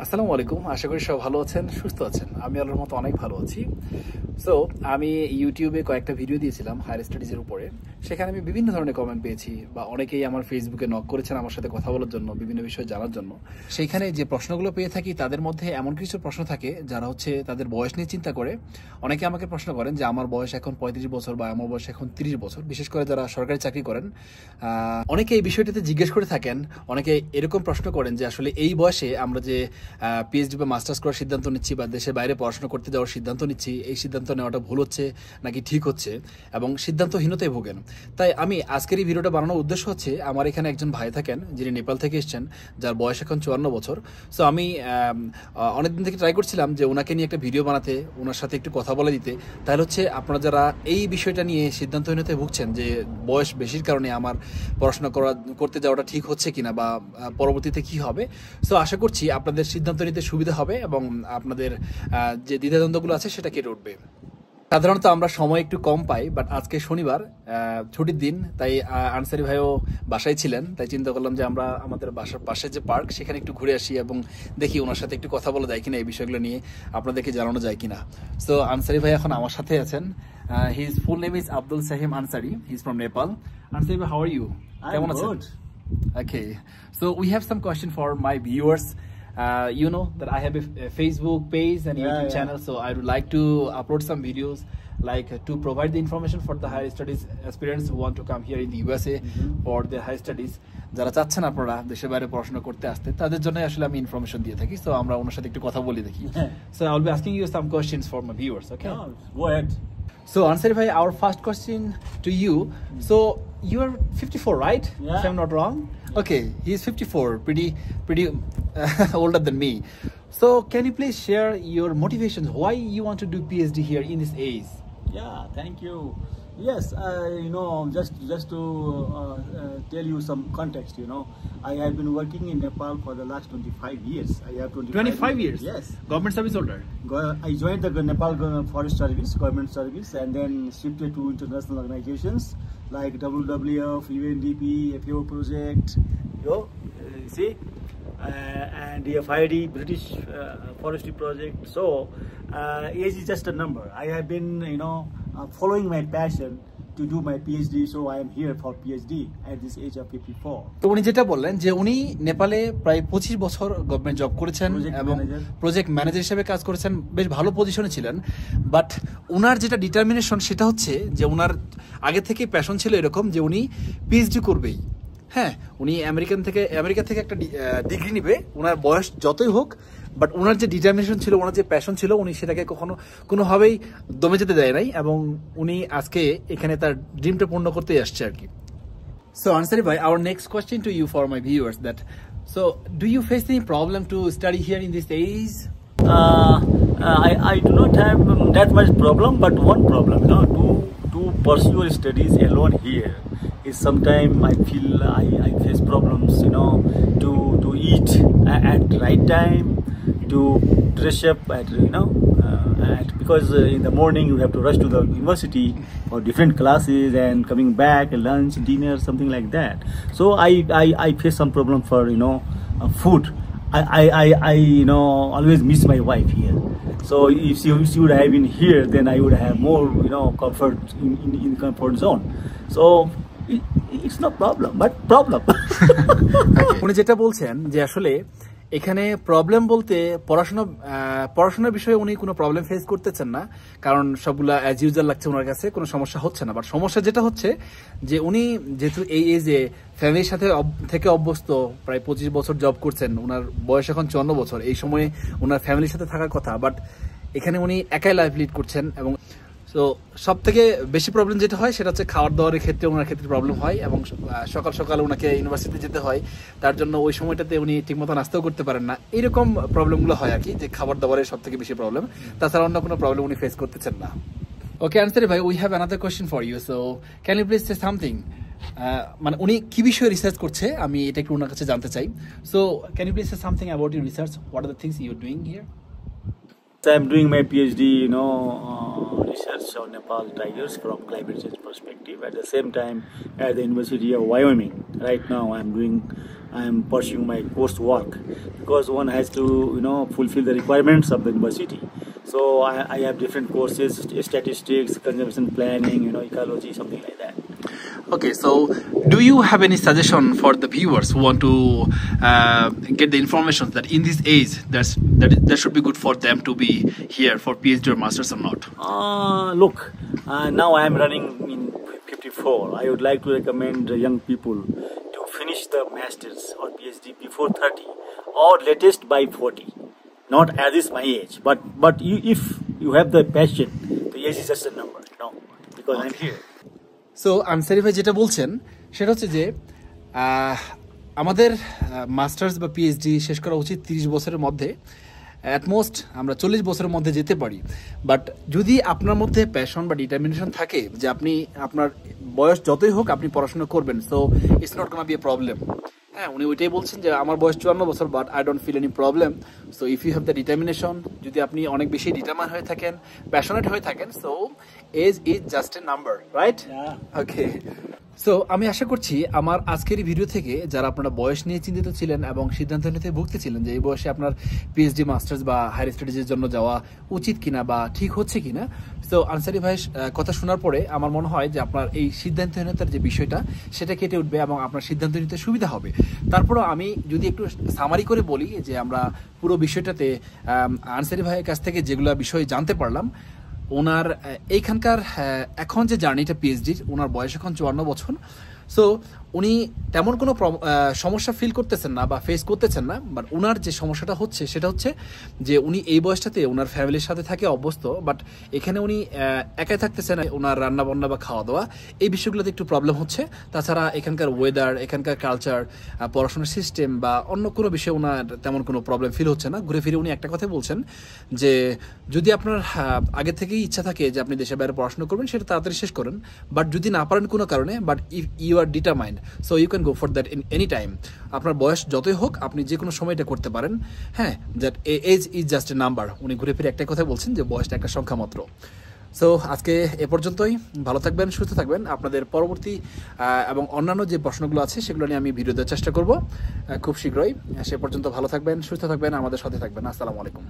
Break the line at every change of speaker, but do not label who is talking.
আসসালামু আলাইকুম, আশা করি সব ভালো আছেন, সুস্থ আছেন। আমি আল্লাহর মতো অনেক ভালো আছি। সো আমি ইউটিউবে কয়েকটা ভিডিও দিয়েছিলাম হায়ার স্টাডিজের উপরে। সেখানে আমি বিভিন্ন ধরনের কমেন্ট পেয়েছি, বা অনেকেই আমার ফেসবুকে নক করেছেন আমার সাথে কথা বলার জন্য, বিভিন্ন বিষয় জানার জন্য। সেইখানে যে প্রশ্নগুলো পেয়ে থাকি তাদের মধ্যে এমন কিছু প্রশ্ন থাকে যারা হচ্ছে তাদের বয়স নিয়ে চিন্তা করে। অনেকে আমাকে প্রশ্ন করেন যে আমার বয়স এখন 35 বছর বা আমার বয়স এখন 30 বছর, বিশেষ করে যারা সরকারি চাকরি করেন। অনেকে এই বিষয়টিতে জিজ্ঞেস করে থাকেন, অনেকে এরকম প্রশ্ন করেন যে আসলে এই বয়সে আমরা যে পিএইচডি বা মাস্টার্স করার সিদ্ধান্ত নিচ্ছি বা দেশের বাইরে পড়াশোনা করতে যাওয়ার সিদ্ধান্ত নিচ্ছি, এই সিদ্ধান্ত নেওয়াটা ভুল হচ্ছে নাকি ঠিক হচ্ছে, এবং সিদ্ধান্তহীনতায় ভোগেন। তাই আমি আজকের এই ভিডিওটা বানানোর উদ্দেশ্য হচ্ছে, আমার এখানে একজন ভাই থাকেন যিনি নেপাল থেকে এসেছেন, যার বয়স এখন 54 বছর। সো আমি অনেকদিন থেকে ট্রাই করছিলাম যে ওনাকে নিয়ে একটা ভিডিও বানাতে, ওনার সাথে একটু কথা বলে দিতে। তাহলে হচ্ছে আপনারা যারা এই বিষয়টা নিয়ে সিদ্ধান্তহীনতায় ভুগছেন যে বয়স বেশির কারণে আমার পড়াশোনা করতে যাওয়াটা ঠিক হচ্ছে কিনা বা পরবর্তীতে কি হবে, সো আশা করছি আপনাদের সিদ্ধান্ত নিতে সুবিধা হবে এবং আপনাদের যে দ্বিধাদ্বন্দ্বগুলো আছে সেটা কেটে উঠবে। সাধারণত আমরা সময় একটু কম পাই, বাট আজকে শনিবার, ছুটির দিন, তাই আনসারি ভাইও বাসায় ছিলেন। তাই চিন্তা করলাম যে আমরা আমাদের বাসার পাশে যে পার্ক সেখানে একটু ঘুরে আসি এবং দেখি ওনার সাথে একটু কথা বলা যায় কিনা, এই বিষয়গুলো নিয়ে আপনাদেরকে জানানো যায় কিনা। সো আনসারি ভাই এখন আমার সাথে আছেন। His full name is Abdul Sahim Ansari. He is from Nepal. Ansari ভাই, হাউ আর ইউ? কেমন আছেন? Okay, so we have some question for my viewers. You know that I have a Facebook page and YouTube channel, so I would like to upload some videos like to provide the information for the higher studies aspirants who want to come here in the USA for their higher studies. যারা চাচ্ছেন আপনারা দেশের বাইরে পড়াশোনা করতে আসতে, তাদের জন্য আসলে আমি ইনফরমেশন দিয়ে থাকি। সো আমরা ওনার সাথে একটু কথা বলি দেখি। So I will be asking you some questions for my viewers, okay?
Go ahead.
So Ansari bhai, our first question to you. So you are 54, right?
Yeah.
If I'm not wrong. Okay, he is 54, pretty older than me. So can you please share your motivations? Why you want to do PhD here in this age?
Yeah, thank you. Yes, just to tell you some context, I have been working in Nepal for the last 25 years. I have
25 years?
Yes.
Government service holder?
I joined the Nepal Forest Service, government service, and then shifted to international organizations like WWF, UNDP, FAO project, see, and the FID, British Forestry Project. So, age is just a number. I have been, following my passion to do my PhD, so I am here for PhD at this age of 54.
তো উনি যেটা বললেন যে উনি নেপালে প্রায় 25 বছর government job করেছেন এবং প্রজেক্ট ম্যানেজার হিসেবে কাজ করেছেন, বেশ ভালো পজিশনে ছিলেন। বাট উনার যেটা ডিটারমিনেশন সেটা হচ্ছে যে উনার আগে থেকে প্যাশন ছিল এরকম যে উনি পিএইচডি করবেই। হ্যাঁ, উনি আমেরিকা থেকে একটা ডিগ্রি নিবে, ওনার বয়স যতই হোক। বাট ওনার যে ডিটারমিনেশন ছিল, ওনার যে প্যাশন ছিল, উনি সেটাকে কোনোভাবেই দমে যেতে দেয় নাই, এবং উনি আজকে এখানে তার ড্রিমটা পূর্ণ করতেই আসছে আর কি। সো আনসারি ভাই, our next question to you for my viewers, that so do you face any problem to study here in this age?
I do not have that much problem, but one problem, to pursue your studies alone here is sometimes I feel I face problems, to eat at the right time, to dress up at, because in the morning you have to rush to the university for different classes and coming back, lunch, dinner, something like that. So I face some problem for, food. I always miss my wife here. So if she would have been here, then I would have more, comfort in comfort zone. So it's not problem, but problem.
উনি যেটা বলছেন যে আসলে এখানে problem বলতে পড়াশোনার বিষয়ে উনি কোনো প্রবলেম ফেস করতেছেন না, কারণ সবগুলা অ্যাজ ইউজুয়াল লাগছে ওনার কাছে, কোনো সমস্যা হচ্ছে না। বাট সমস্যা যেটা হচ্ছে যে উনি যেহেতু এই এজে ফ্যামিলির সাথে থেকে অভ্যস্ত, প্রায় 25 বছর জব করছেন, ওনার বয়স এখন 54 বছর, এই সময়ে ওনার ফ্যামিলির সাথে থাকার কথা, বাট এখানে উনি একাই লাইফ লিড করছেন। এবং তো সব থেকে বেশি প্রবলেম যেটা হয় সেটা হচ্ছে খাওয়ার দাওয়ারের ক্ষেত্রে ওনার ক্ষেত্রে প্রবলেম হয়, এবং সকাল সকাল ওনাকে ইউনিভার্সিটিতে যেতে হয়, তার জন্য ওই সময়টাতে উনি ঠিকমতো নাস্তাও করতে পারেন না। এইরকম প্রবলেমগুলো হয় আর কি, যে খাবার দাবারের সব থেকে বেশি প্রবলেম, তাছাড়া অন্য কোনো প্রবলেম উনি ফেস করতেছেন না। ওকে আনসারি ভাই, we have another question for you, so can you please say something, মানে উনি কি বিষয়ে রিসার্চ করছে আমি এটা একটু ওনার কাছে জানতে চাই। So can you please say something about your research, what are the things you are doing here?
I'm doing my PhD, research on Nepal tigers from climate change perspective. At the same time, at the University of Wyoming, right now I'm doing I'm pursuing my coursework, because one has to fulfill the requirements of the university. So I have different courses: statistics, conservation planning, ecology, something like that.
Okay, so do you have any suggestion for the viewers who want to get the information that in this age that should be good for them to be here for PhD or masters or not?
Look, now I am running in 54. I would like to recommend young people to finish the masters or PhD before 30, or latest by 40. Not as is my age, but if you have the passion, the age is just a number, because I'm here.
So Ansari ভাই যেটা বলছেন সেটা হচ্ছে যে আমাদের masters বা PhD শেষ করা উচিত 30 বছরের মধ্যে, অ্যাটমোস্ট আমরা 40 বছরের মধ্যে যেতে পারি। বাট যদি আপনার মধ্যে প্যাশন বা ডিটারমিনেশন থাকে যে আপনি আপনার বয়স যতই হোক আপনি পড়াশোনা করবেন, so it's not gonna be a problem. হ্যাঁ, উনি ওইটাই বলছেন যে আমার বয়স 54 বছর, but I don't feel any problem. So if you have the determination, যদি আপনি অনেক বেশি ডিটারমাইন হয়ে থাকেন, প্যাশনেট হয়ে থাকেন, so age is just a number, right? Okay, so আমি আশা করছি আমার আজকের এই ভিডিও থেকে যারা আপনারা বয়স নিয়ে চিন্তিত ছিলেন এবং সিদ্ধান্ত নিতে ভুগতেছিলেন যে এই বয়সে আপনার পিএইচডি মাস্টার্স বা হায়ার স্টাডিজের জন্য যাওয়া উচিত কিনা বা ঠিক হচ্ছে কিনা, সো আনসারি ভাই কথা শোনার পরে আমার মনে হয় যে আপনার এই সিদ্ধান্তহীনতার যে বিষয়টা সেটা কেটে উঠবে এবং আপনার সিদ্ধান্ত নিতে সুবিধা হবে। তারপরও আমি যদি একটু সামারি করে বলি যে আমরা পুরো বিষয়টাতে আনসারি ভাইয়ের কাছ থেকে যেগুলো বিষয় জানতে পারলাম, ওনার এইখানকার এখন যে জার্নিটা পিএইচডির, ওনার বয়স এখন 54 বছর। সো উনি তেমন কোনো সমস্যা ফিল করতেছেন না বা ফেস করতেছেন না, বাট ওনার যে সমস্যাটা হচ্ছে সেটা হচ্ছে যে উনি এই বয়সটাতে ওনার ফ্যামিলির সাথে থাকে অভ্যস্ত, বাট এখানে উনি একাই থাকতেছেন, ওনার রান্নাবান্না বা খাওয়া দাওয়া এই বিষয়গুলোতে একটু প্রবলেম হচ্ছে। তাছাড়া এখানকার ওয়েদার, এখানকার কালচার, পড়াশোনার সিস্টেম বা অন্য কোনো বিষয়ে ওনার তেমন কোনো প্রবলেম ফিল হচ্ছে না। ঘুরে ফিরে উনি একটা কথা বলছেন যে যদি আপনার আগে থেকেই ইচ্ছা থাকে যে আপনি দেশের বাইরে পড়াশোনা করবেন, সেটা তাড়াতাড়ি শেষ করেন, বাট যদি না পারেন কোনো কারণে, but if you are determined, so you can go for that in any time. আপনার বয়স যতই হোক আপনি যে কোনো সময় এটা করতে পারেন। হ্যাঁ, that age is just a number. উনি ঘুরে ফিরে একটাই কথা বলছেন যে বয়সটা একটা সংখ্যা মাত্র। সো আজকে এ পর্যন্তই। ভালো থাকবেন, সুস্থ থাকবেন। আপনাদের পরবর্তী এবং অন্যান্য যে প্রশ্নগুলো আছে সেগুলো নিয়ে আমি ভিডিও দেওয়ার চেষ্টা করব খুব শীঘ্রই। সে পর্যন্ত ভালো থাকবেন, সুস্থ থাকবেন, আমাদের সাথে থাকবেন। আসসালামু আলাইকুম।